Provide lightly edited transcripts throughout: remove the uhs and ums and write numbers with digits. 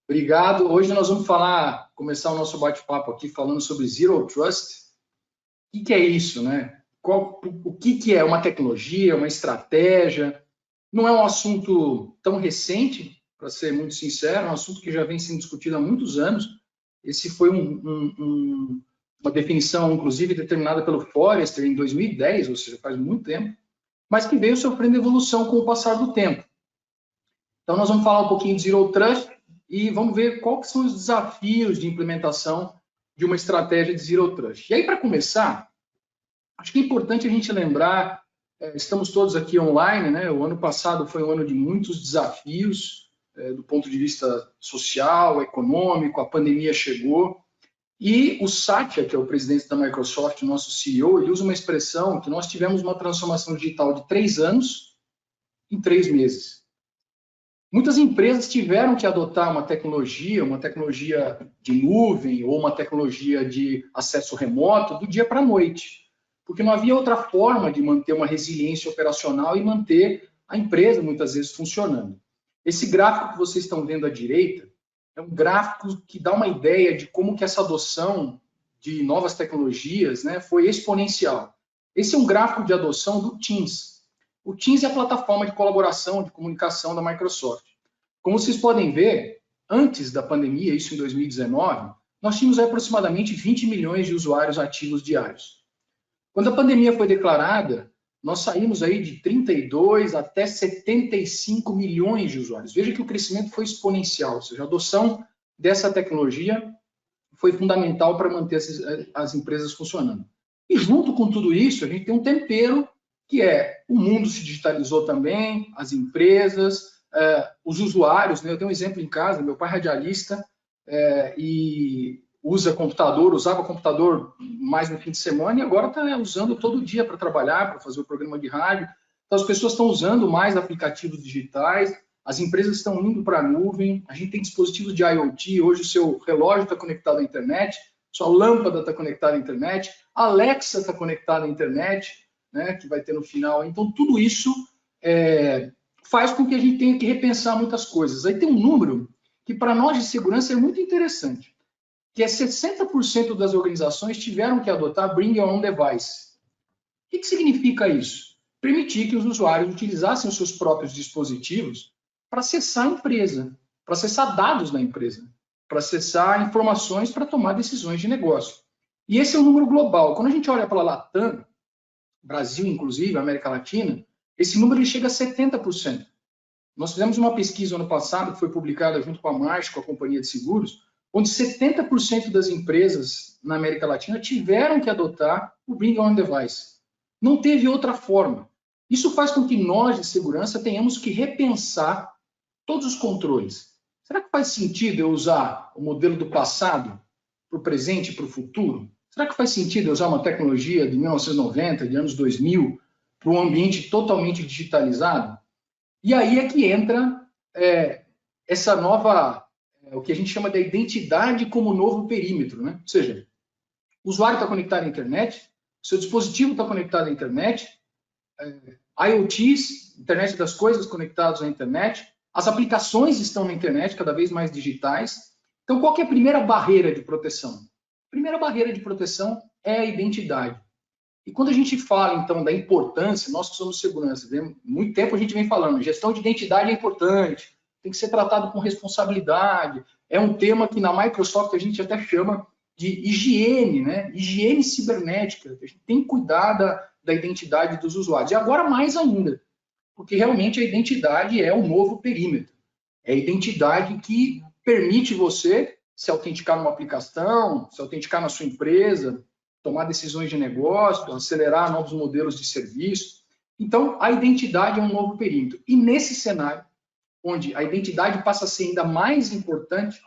Obrigado. Hoje nós vamos começar o nosso bate-papo aqui falando sobre Zero Trust. O que é isso, né? O que é uma tecnologia, uma estratégia? Não é um assunto tão recente, para ser muito sincero, é um assunto que já vem sendo discutido há muitos anos. Esse foi uma definição, inclusive, determinada pelo Forrester em 2010, ou seja, faz muito tempo, mas que veio sofrendo evolução com o passar do tempo. Então, nós vamos falar um pouquinho de Zero Trust e vamos ver quais são os desafios de implementação de uma estratégia de Zero Trust. E aí, para começar, acho que é importante a gente lembrar, estamos todos aqui online, né? O ano passado foi um ano de muitos desafios, do ponto de vista social, econômico, a pandemia chegou, e o Satya, que é o presidente da Microsoft, nosso CEO, ele usa uma expressão que nós tivemos uma transformação digital de 3 anos em 3 meses. Muitas empresas tiveram que adotar uma tecnologia de nuvem ou uma tecnologia de acesso remoto do dia para a noite, porque não havia outra forma de manter uma resiliência operacional e manter a empresa, muitas vezes, funcionando. Esse gráfico que vocês estão vendo à direita é um gráfico que dá uma ideia de como que essa adoção de novas tecnologias, né, foi exponencial. Esse é um gráfico de adoção do Teams. O Teams é a plataforma de colaboração, de comunicação da Microsoft. Como vocês podem ver, antes da pandemia, isso em 2019, nós tínhamos aproximadamente 20 milhões de usuários ativos diários. Quando a pandemia foi declarada, nós saímos aí de 32 até 75 milhões de usuários. Veja que o crescimento foi exponencial, ou seja, a adoção dessa tecnologia foi fundamental para manter as empresas funcionando. E junto com tudo isso, a gente tem um tempero que é o mundo se digitalizou também, as empresas, os usuários, né? Eu tenho um exemplo em casa, meu pai é radialista e usava computador mais no fim de semana e agora está usando todo dia para trabalhar, para fazer o programa de rádio. Então as pessoas estão usando mais aplicativos digitais, as empresas estão indo para a nuvem, a gente tem dispositivos de IoT, hoje o seu relógio está conectado à internet, sua lâmpada está conectada à internet, a Alexa está conectada à internet, né, que vai ter no final. Então tudo isso faz com que a gente tenha que repensar muitas coisas. Aí tem um número que para nós de segurança é muito interessante, que é 60% das organizações tiveram que adotar Bring Your Own Device. O que significa isso? Permitir que os usuários utilizassem os seus próprios dispositivos para acessar a empresa, para acessar dados da empresa, para acessar informações para tomar decisões de negócio. E esse é um número global. Quando a gente olha para a Latam, Brasil inclusive, América Latina, esse número ele chega a 70%. Nós fizemos uma pesquisa ano passado, que foi publicada junto com a Marsh, com a companhia de seguros, onde 70% das empresas na América Latina tiveram que adotar o Bring Your Own Device. Não teve outra forma. Isso faz com que nós, de segurança, tenhamos que repensar todos os controles. Será que faz sentido eu usar o modelo do passado para o presente e para o futuro? Será que faz sentido eu usar uma tecnologia de 1990, de anos 2000, para um ambiente totalmente digitalizado? E aí é que entra essa nova, o que a gente chama de identidade como novo perímetro, né? Ou seja, o usuário está conectado à internet, seu dispositivo está conectado à internet, IoTs, internet das coisas conectados à internet, as aplicações estão na internet, cada vez mais digitais. Então, qual que é a primeira barreira de proteção? A primeira barreira de proteção é a identidade. E quando a gente fala, então, da importância, nós que somos segurança, muito tempo a gente vem falando, gestão de identidade é importante, tem que ser tratado com responsabilidade, é um tema que na Microsoft a gente até chama de higiene, né? Higiene cibernética, a gente tem que cuidar da identidade dos usuários. E agora mais ainda, porque realmente a identidade é o novo perímetro, é a identidade que permite você se autenticar numa aplicação, se autenticar na sua empresa, tomar decisões de negócio, acelerar novos modelos de serviço. Então, a identidade é um novo perímetro. E nesse cenário, onde a identidade passa a ser ainda mais importante,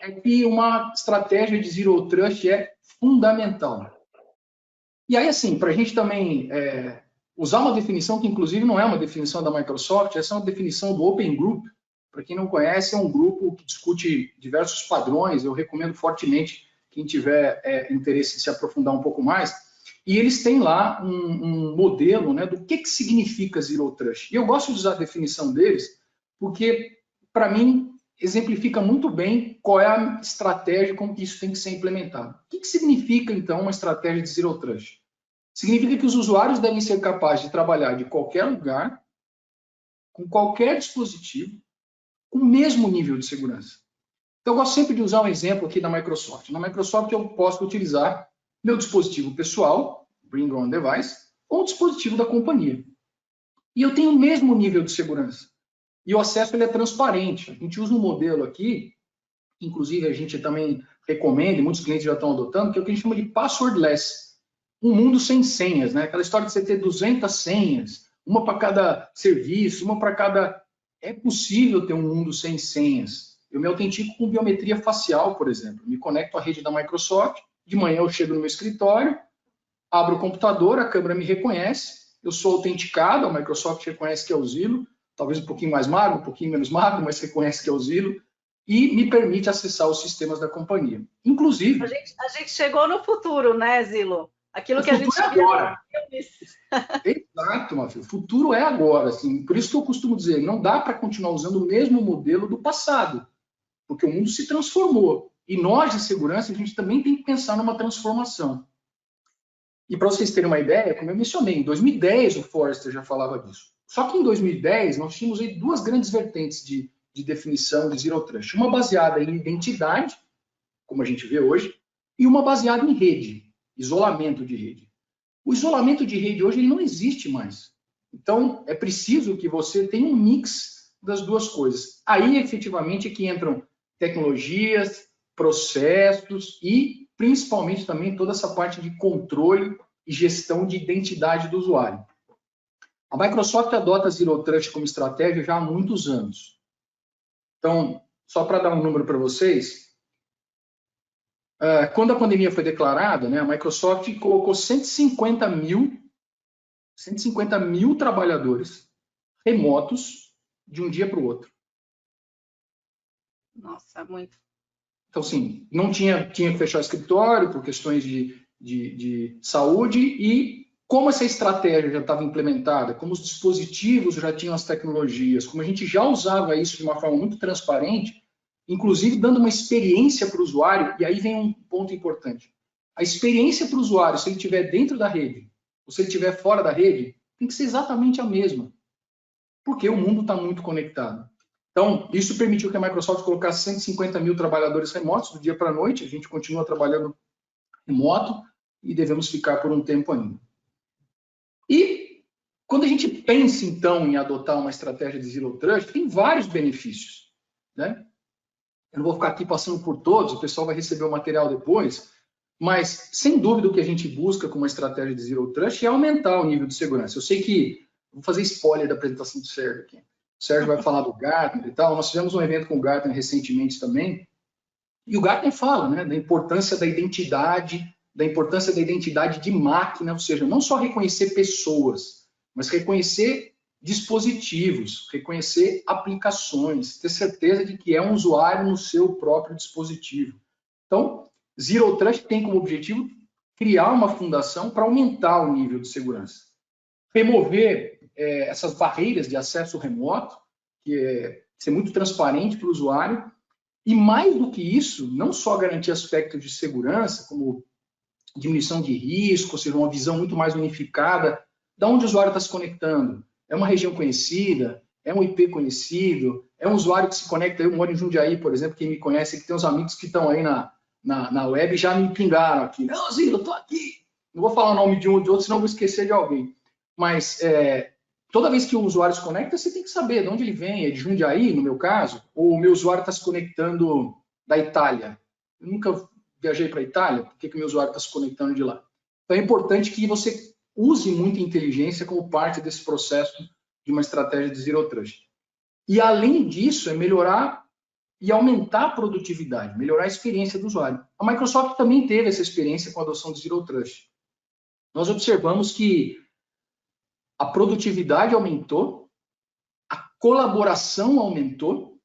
é que uma estratégia de Zero Trust é fundamental. E aí, assim, para a gente também usar uma definição que, inclusive, não é uma definição da Microsoft, essa é uma definição do Open Group. Para quem não conhece, é um grupo que discute diversos padrões, eu recomendo fortemente quem tiver interesse em se aprofundar um pouco mais, e eles têm lá um modelo, né, do que significa Zero Trust. E eu gosto de usar a definição deles, porque, para mim, exemplifica muito bem qual é a estratégia com que isso tem que ser implementado. O que significa, então, uma estratégia de Zero Trust? Significa que os usuários devem ser capazes de trabalhar de qualquer lugar, com qualquer dispositivo, com o mesmo nível de segurança. Então, eu gosto sempre de usar um exemplo aqui da Microsoft. Na Microsoft, eu posso utilizar meu dispositivo pessoal, Bring On Device, ou o dispositivo da companhia. E eu tenho o mesmo nível de segurança. E o acesso ele é transparente. A gente usa um modelo aqui, inclusive a gente também recomenda, e muitos clientes já estão adotando, que é o que a gente chama de passwordless. Um mundo sem senhas, né? Aquela história de você ter 200 senhas, uma para cada serviço, uma para cada... É possível ter um mundo sem senhas. Eu me autentico com biometria facial, por exemplo. Me conecto à rede da Microsoft, de manhã eu chego no meu escritório, abro o computador, a câmera me reconhece, eu sou autenticado, a Microsoft reconhece que é o Zilo, talvez um pouquinho mais magro, um pouquinho menos magro, mas reconhece que é o Zilo, e me permite acessar os sistemas da companhia. Inclusive... A gente chegou no futuro, né, Zilo? Aquilo que a gente é agora. Exato, Mafio. O futuro é agora. Assim. Por isso que eu costumo dizer, não dá para continuar usando o mesmo modelo do passado, porque o mundo se transformou. E nós, de segurança, a gente também tem que pensar numa transformação. E para vocês terem uma ideia, como eu mencionei, em 2010 o Forrester já falava disso. Só que em 2010 nós tínhamos aí duas grandes vertentes de definição de Zero Trust. Uma baseada em identidade, como a gente vê hoje, e uma baseada em rede, isolamento de rede. O isolamento de rede hoje ele não existe mais. Então, é preciso que você tenha um mix das duas coisas. Aí, efetivamente, é que entram tecnologias, processos e, principalmente, também toda essa parte de controle e gestão de identidade do usuário. A Microsoft adota Zero Trust como estratégia já há muitos anos. Então, só para dar um número para vocês, quando a pandemia foi declarada, né, a Microsoft colocou 150 mil trabalhadores remotos de um dia para o outro. Nossa, muito. Então, sim, não tinha que fechar o escritório por questões de saúde e como essa estratégia já estava implementada, como os dispositivos já tinham as tecnologias, como a gente já usava isso de uma forma muito transparente, inclusive dando uma experiência para o usuário, e aí vem um ponto importante. A experiência para o usuário, se ele estiver dentro da rede, ou se ele estiver fora da rede, tem que ser exatamente a mesma, porque o mundo está muito conectado. Então, isso permitiu que a Microsoft colocasse 150 mil trabalhadores remotos do dia para a noite, a gente continua trabalhando remoto e devemos ficar por um tempo ainda. E quando a gente pensa, então, em adotar uma estratégia de Zero Trust, tem vários benefícios, né? Eu não vou ficar aqui passando por todos, o pessoal vai receber o material depois, mas, sem dúvida, o que a gente busca com uma estratégia de Zero Trust é aumentar o nível de segurança. Eu sei que... Vou fazer spoiler da apresentação do Sérgio aqui. O Sérgio vai falar do Gartner e tal. Nós fizemos um evento com o Gartner recentemente também, e o Gartner fala, né, da importância da identidade de máquina, ou seja, não só reconhecer pessoas, mas reconhecer dispositivos, reconhecer aplicações, ter certeza de que é um usuário no seu próprio dispositivo. Então, Zero Trust tem como objetivo criar uma fundação para aumentar o nível de segurança. Remover essas barreiras de acesso remoto, que é ser muito transparente para o usuário, e mais do que isso, não só garantir aspectos de segurança, como diminuição de risco, ou seja, uma visão muito mais unificada, de onde o usuário está se conectando. É uma região conhecida, é um IP conhecido, é um usuário que se conecta. Eu moro em Jundiaí, por exemplo, quem me conhece, que tem uns amigos que estão aí na web já me pingaram aqui. Não, Zilo, eu estou aqui. Não vou falar o nome de um ou de outro, senão vou esquecer de alguém. Mas toda vez que o usuário se conecta, você tem que saber de onde ele vem. É de Jundiaí, no meu caso, ou o meu usuário está se conectando da Itália. Eu nunca viajei para a Itália, por que o meu usuário está se conectando de lá? Então é importante que você use muita inteligência como parte desse processo de uma estratégia de Zero Trust. E além disso, é melhorar e aumentar a produtividade, melhorar a experiência do usuário. A Microsoft também teve essa experiência com a adoção de Zero Trust. Nós observamos que a produtividade aumentou, a colaboração aumentou,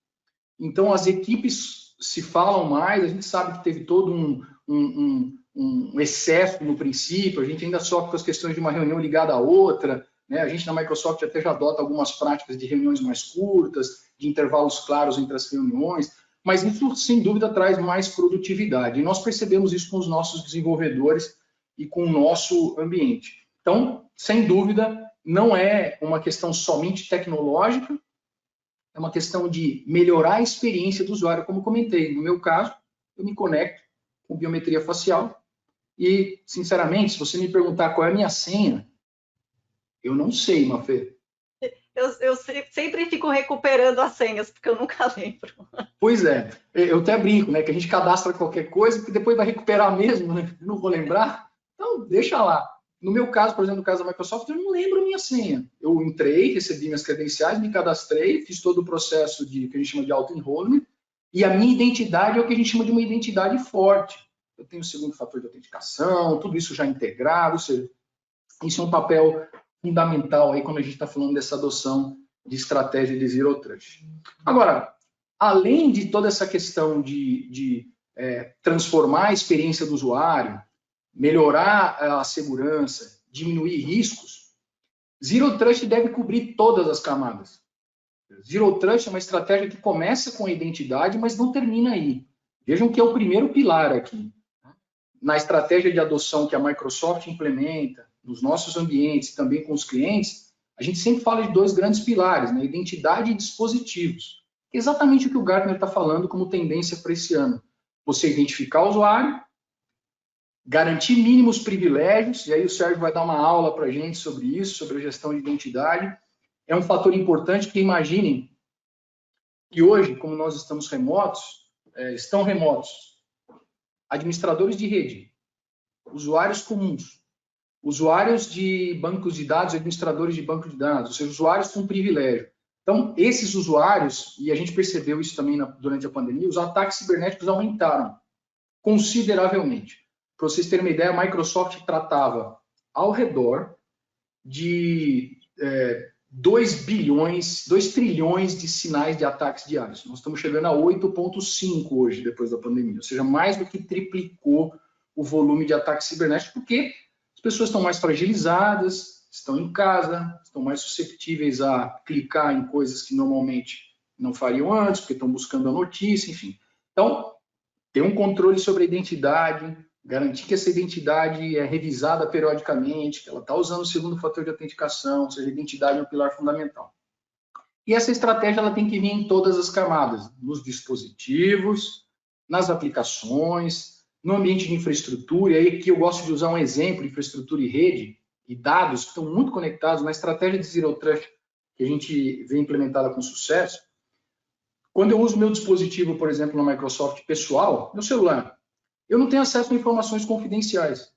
então as equipes se falam mais, a gente sabe que teve todo um excesso no princípio, a gente ainda sofre com as questões de uma reunião ligada à outra, né? A gente na Microsoft até já adota algumas práticas de reuniões mais curtas, de intervalos claros entre as reuniões, mas isso, sem dúvida, traz mais produtividade. E nós percebemos isso com os nossos desenvolvedores e com o nosso ambiente. Então, sem dúvida, não é uma questão somente tecnológica, é uma questão de melhorar a experiência do usuário, como comentei. No meu caso, eu me conecto com biometria facial e, sinceramente, se você me perguntar qual é a minha senha, eu não sei, Mafê. Eu sempre fico recuperando as senhas, porque eu nunca lembro. Pois é, eu até brinco, né, que a gente cadastra qualquer coisa, que depois vai recuperar mesmo, né? Não vou lembrar. Então, deixa lá. No meu caso, por exemplo, no caso da Microsoft, eu não lembro a minha senha. Eu entrei, recebi minhas credenciais, me cadastrei, fiz todo o processo que a gente chama de auto-enrollment, e a minha identidade é o que a gente chama de uma identidade forte. Eu tenho o segundo fator de autenticação, tudo isso já integrado, ou seja, isso é um papel fundamental aí quando a gente está falando dessa adoção de estratégia de Zero Trust. Agora, além de toda essa questão de transformar a experiência do usuário, melhorar a segurança, diminuir riscos, Zero Trust deve cobrir todas as camadas. Zero Trust é uma estratégia que começa com a identidade, mas não termina aí. Vejam que é o primeiro pilar aqui. Na estratégia de adoção que a Microsoft implementa, nos nossos ambientes e também com os clientes, a gente sempre fala de dois grandes pilares, né? Identidade e dispositivos. Exatamente o que o Gartner está falando como tendência para esse ano. Você identificar o usuário, garantir mínimos privilégios, e aí o Sérgio vai dar uma aula para a gente sobre isso, sobre a gestão de identidade. É um fator importante, porque imaginem que hoje, como nós estamos remotos, estão remotos administradores de rede, usuários comuns, usuários de bancos de dados, administradores de banco de dados, ou seja, usuários com privilégio. Então, esses usuários, e a gente percebeu isso também durante a pandemia, os ataques cibernéticos aumentaram consideravelmente. Para vocês terem uma ideia, a Microsoft tratava ao redor de 2 trilhões de sinais de ataques diários. Nós estamos chegando a 8,5 hoje, depois da pandemia. Ou seja, mais do que triplicou o volume de ataques cibernéticos, porque as pessoas estão mais fragilizadas, estão em casa, estão mais susceptíveis a clicar em coisas que normalmente não fariam antes, porque estão buscando a notícia, enfim. Então, ter um controle sobre a identidade, garantir que essa identidade é revisada periodicamente, que ela está usando o segundo fator de autenticação, ou seja, a identidade é um pilar fundamental. E essa estratégia ela tem que vir em todas as camadas, nos dispositivos, nas aplicações, no ambiente de infraestrutura, e aí aqui eu gosto de usar um exemplo, infraestrutura e rede, e dados que estão muito conectados na estratégia de Zero Trust que a gente vem implementada com sucesso. Quando eu uso meu dispositivo, por exemplo, na Microsoft pessoal, meu celular, eu não tenho acesso a informações confidenciais.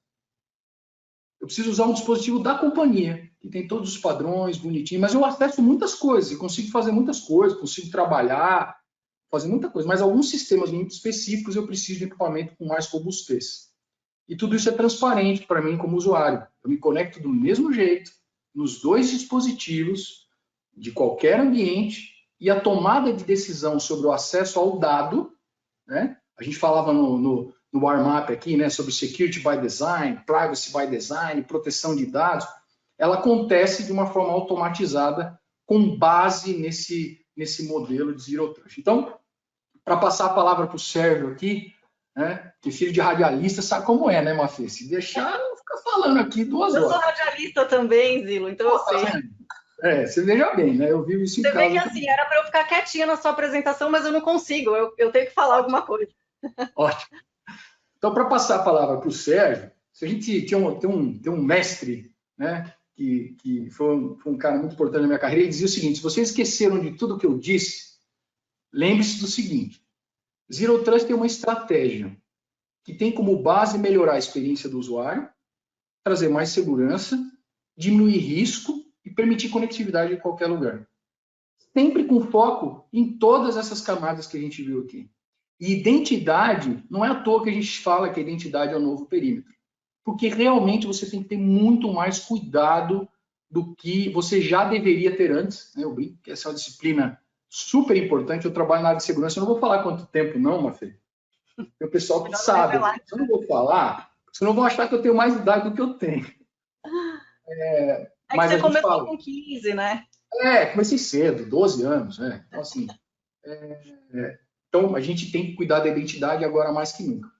Eu preciso usar um dispositivo da companhia, que tem todos os padrões, bonitinho, mas eu acesso muitas coisas, e consigo fazer muitas coisas, consigo trabalhar, fazer muita coisa, mas alguns sistemas muito específicos eu preciso de equipamento com mais robustez. E tudo isso é transparente para mim como usuário. Eu me conecto do mesmo jeito, nos dois dispositivos, de qualquer ambiente, e a tomada de decisão sobre o acesso ao dado, né? A gente falava no warm-up aqui, né, sobre security by design, privacy by design, proteção de dados, ela acontece de uma forma automatizada com base nesse modelo de Zero Trust. Então, para passar a palavra para o Sérgio aqui, né, que filho de radialista sabe como é, né, Mafê? Se deixar, eu vou ficar falando aqui 2 horas. Eu sou radialista também, Zilo, então eu sei. Você veja bem, né? Eu vivo isso em casa. Você vê que assim, era para eu ficar quietinha na sua apresentação, mas eu não consigo, eu tenho que falar alguma coisa. Ótimo. Então, para passar a palavra para o Sérgio, se a gente tem um mestre, né, que foi um cara muito importante na minha carreira, ele dizia o seguinte: se vocês esqueceram de tudo que eu disse, lembre-se do seguinte: Zero Trust tem uma estratégia que tem como base melhorar a experiência do usuário, trazer mais segurança, diminuir risco e permitir conectividade em qualquer lugar. Sempre com foco em todas essas camadas que a gente viu aqui. E identidade, não é à toa que a gente fala que a identidade é o novo perímetro. Porque realmente você tem que ter muito mais cuidado do que você já deveria ter antes. Eu brinco que essa é uma disciplina super importante. Eu trabalho na área de segurança. Eu não vou falar quanto tempo não, Mafê. Tem o pessoal que sabe. Eu não vou falar, porque senão vão achar que eu tenho mais idade do que eu tenho. É mas que a você gente começou fala. com 15, né? Comecei cedo, 12 anos, né? Então, assim, então a gente tem que cuidar da identidade agora mais que nunca.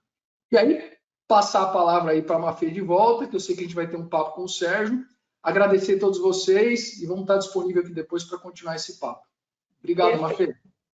E aí, passar a palavra aí para a Mafê de volta, que eu sei que a gente vai ter um papo com o Sérgio. Agradecer a todos vocês e vamos estar disponível aqui depois para continuar esse papo. Obrigado, Mafê.